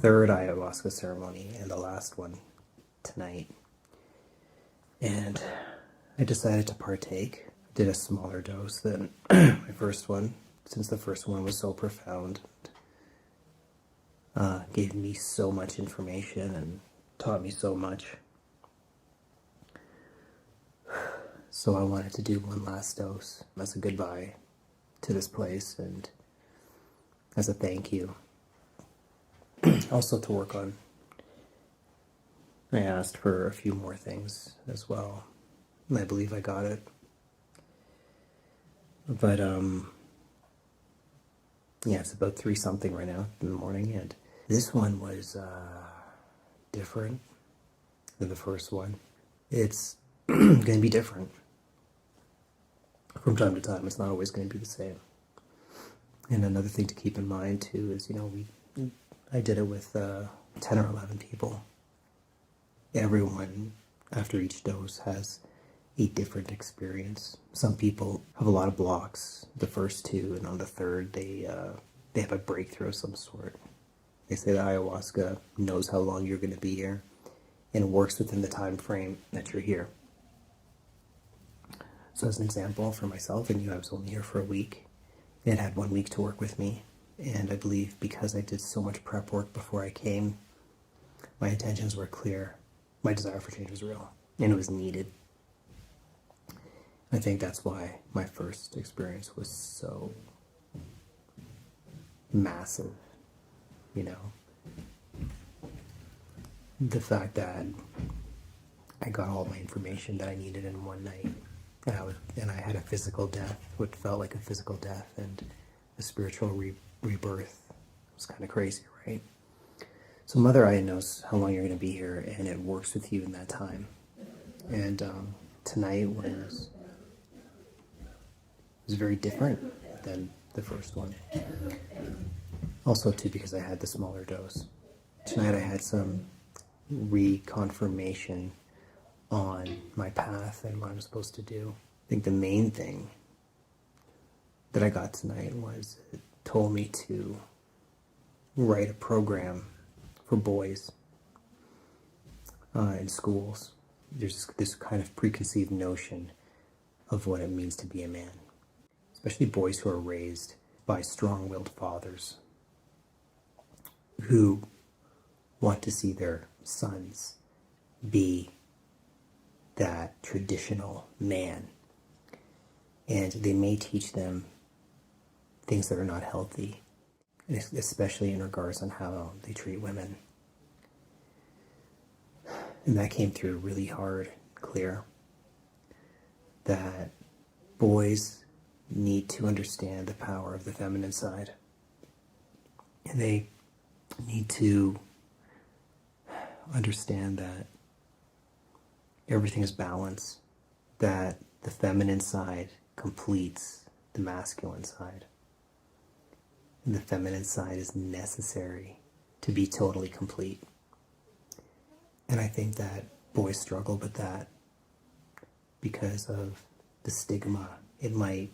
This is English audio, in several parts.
third ayahuasca ceremony and the last one tonight. And I decided to partake. I did a smaller dose than my first one, since the first one was so profound. Gave me so much information and taught me so much. So I wanted to do one last dose as a goodbye to this place and as a thank you. Also to work on. I asked for a few more things as well. And I believe I got it. But yeah, it's about 3 something right now in the morning, and this one was different than the first one. It's going to be different from time to time. It's not always going to be the same. And another thing to keep in mind too is, I did it with 10 or 11 people. Everyone, after each dose, has a different experience. Some people have a lot of blocks the first 2, and on the third, they have a breakthrough of some sort. They say that ayahuasca knows how long you're going to be here, and works within the time frame that you're here. So as an example, for myself, I knew I was only here for a week. It had 1 week to work with me, and I believe because I did so much prep work before I came, my intentions were clear. My desire for change was real, and it was needed. I think that's why my first experience was so massive, The fact that I got all my information that I needed in one night, and I had a physical death, what felt like a physical death, and a spiritual rebirth. It was kind of crazy, right? So Mother Aya knows how long you're going to be here, and it works with you in that time. And tonight was very different than the first one. Also, too, because I had the smaller dose. Tonight I had some reconfirmation on my path and what I'm supposed to do. I think the main thing that I got tonight was it told me to write a program for boys in schools. There's this kind of preconceived notion of what it means to be a man, especially boys who are raised by strong-willed fathers who want to see their sons be that traditional man. And they may teach them things that are not healthy, especially in regards on how they treat women. And that came through really hard, clear, that boys need to understand the power of the feminine side. And they need to understand that everything is balance, that the feminine side completes the masculine side. And the feminine side is necessary to be totally complete. And I think that boys struggle with that because of the stigma it might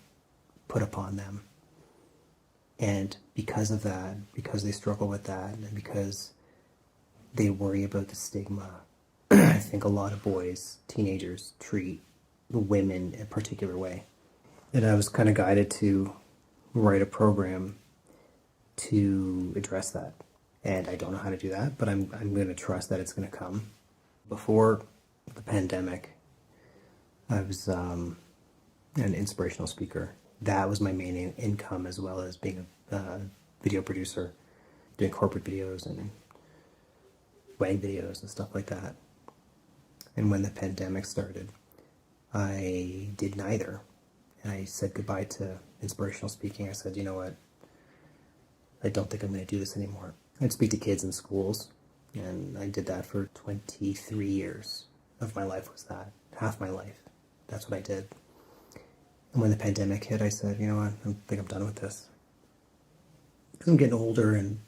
put upon them. And because of that, because they struggle with that, and because they worry about the stigma, I think a lot of boys, teenagers, treat women in a particular way. And I was kind of guided to write a program to address that. And I don't know how to do that, but I'm going to trust that it's going to come. Before the pandemic, I was an inspirational speaker. That was my main income, as well as being a video producer, doing corporate videos and wedding videos and stuff like that. And when the pandemic started, I did neither. And I said goodbye to inspirational speaking. I said, you know what? I don't think I'm going to do this anymore. I'd speak to kids in schools, and I did that for 23 years of my life was that. Half my life. That's what I did. And when the pandemic hit, I said, you know what? I think I'm done with this. Because I'm getting older, and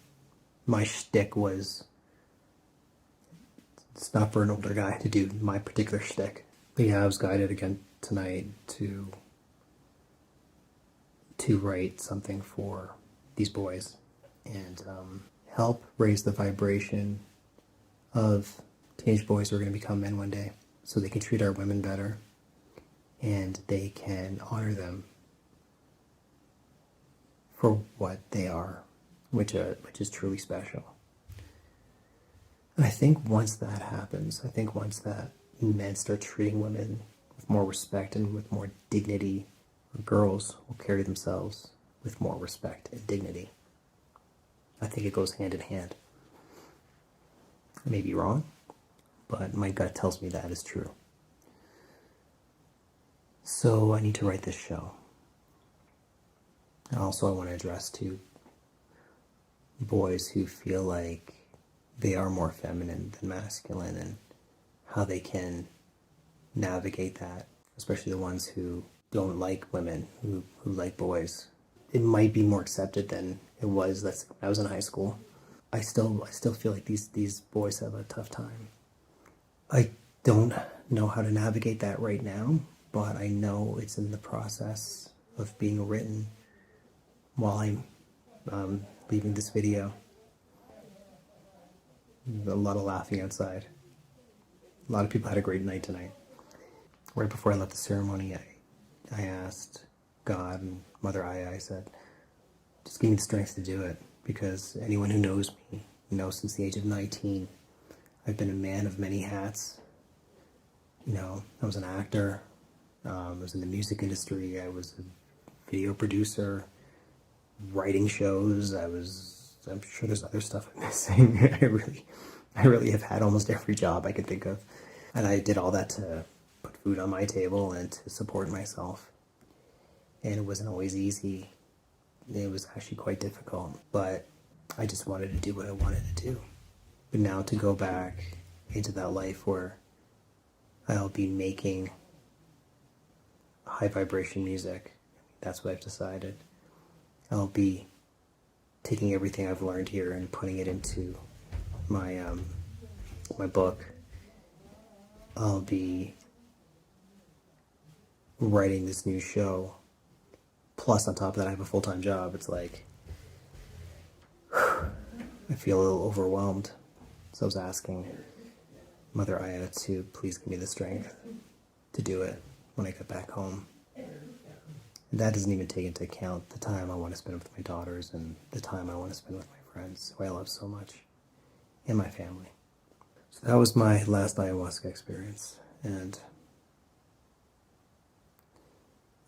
my shtick was, it's not for an older guy to do my particular shtick. But yeah, I was guided again tonight to write something for these boys. And help raise the vibration of teenage boys who are going to become men one day, so they can treat our women better and they can honor them for what they are, which is truly special. And I think once that happens, I think once that men start treating women with more respect and with more dignity, girls will carry themselves with more respect and dignity. I think it goes hand in hand. I may be wrong, but my gut tells me that is true. So I need to write this show. And also I want to address to boys who feel like they are more feminine than masculine and how they can navigate that, especially the ones who don't like women, who like boys. It might be more accepted than it was when I was in high school. I still feel like these boys have a tough time. I don't know how to navigate that right now, but I know it's in the process of being written while I'm leaving this video. A lot of laughing outside. A lot of people had a great night tonight. Right before I left the ceremony, I asked God and Mother Aya, I said, just give me the strength to do it, because anyone who knows me knows since the age of 19, I've been a man of many hats. You know, I was an actor, I was in the music industry, I was a video producer, writing shows, I'm sure there's other stuff I'm missing. I really have had almost every job I could think of. And I did all that to put food on my table and to support myself. And it wasn't always easy. It was actually quite difficult, but I just wanted to do what I wanted to do. But now to go back into that life where I'll be making high vibration music, that's what I've decided. I'll be taking everything I've learned here and putting it into my my book. I'll be writing this new show. Plus, on top of that, I have a full-time job. It's like, I feel a little overwhelmed. So I was asking Mother Aya to please give me the strength to do it when I get back home. And that doesn't even take into account the time I want to spend with my daughters and the time I want to spend with my friends, who I love so much, and my family. So that was my last ayahuasca experience, and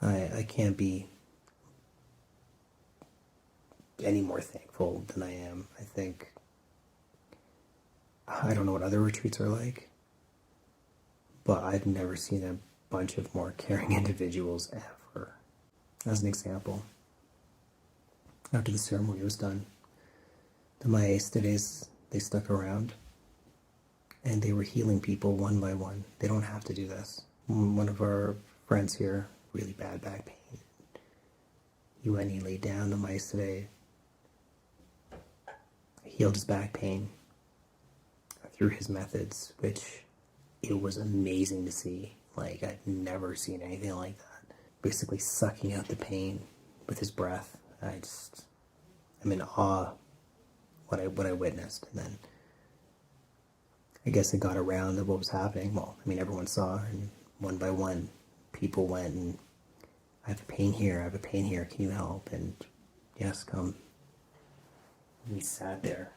I can't be any more thankful than I am. I don't know what other retreats are like, but I've never seen a bunch of more caring individuals ever. As an example, after the ceremony was done, the maestres, they stuck around and they were healing people one by one. They don't have to do this. One of our friends here, really bad back pain. He went and he laid down, the maestre healed his back pain through his methods, which it was amazing to see. Like, I'd never seen anything like that. Basically sucking out the pain with his breath. I'm in awe what I witnessed. And then I guess it got around of what was happening. Well, I mean, everyone saw, and one by one, people went and, I have a pain here, can you help? And yes, come. And we sat there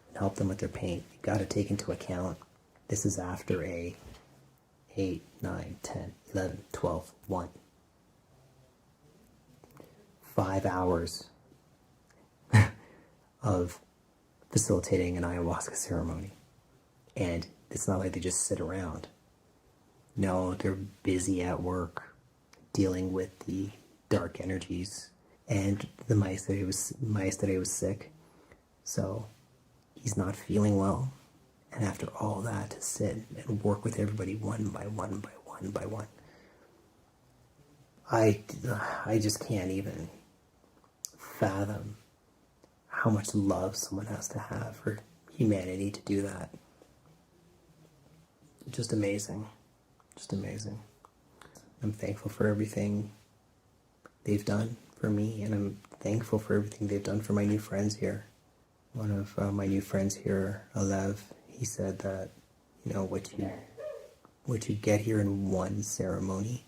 and helped them with their pain. You got to take into account, this is after a 8, 9, 10, 11, 12, 1. 5 hours of facilitating an ayahuasca ceremony. And it's not like they just sit around. No, they're busy at work dealing with the dark energies. And the maestre was sick, so he's not feeling well. And after all that, to sit and work with everybody one by one by one by one, I just can't even fathom how much love someone has to have for humanity to do that. Just amazing. Just amazing. I'm thankful for everything they've done for me, and I'm thankful for everything they've done for my new friends here. one of my new friends here, Alev, he said that, what you get here in one ceremony,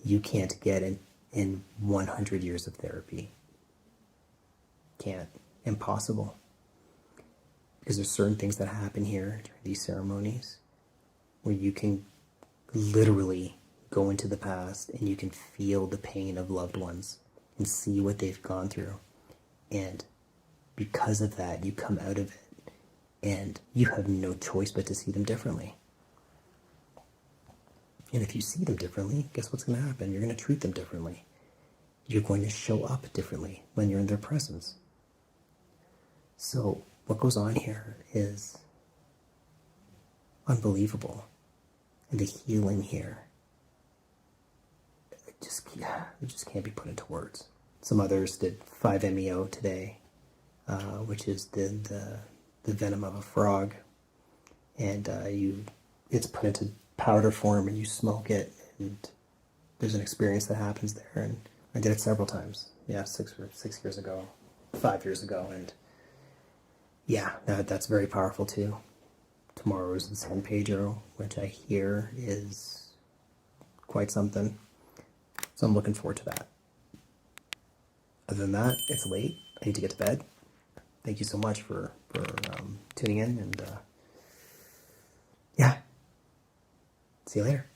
you can't get in 100 years of therapy. Can't. Impossible. Because there's certain things that happen here during these ceremonies where you can literally go into the past and you can feel the pain of loved ones and see what they've gone through. And because of that, you come out of it and you have no choice but to see them differently. And if you see them differently, guess what's going to happen? You're going to treat them differently. You're going to show up differently when you're in their presence. So what goes on here is unbelievable. And the healing here, it just can't be put into words. Some others did 5-MeO today, which is the venom of a frog. And it's put into powder form and you smoke it, and there's an experience that happens there. And I did it several times. Yeah, 6 years ago, 5 years ago, and yeah, that's very powerful too. Tomorrow is the San Pedro, which I hear is quite something. So I'm looking forward to that. Other than that, it's late. I need to get to bed. Thank you so much for tuning in, and yeah, see you later.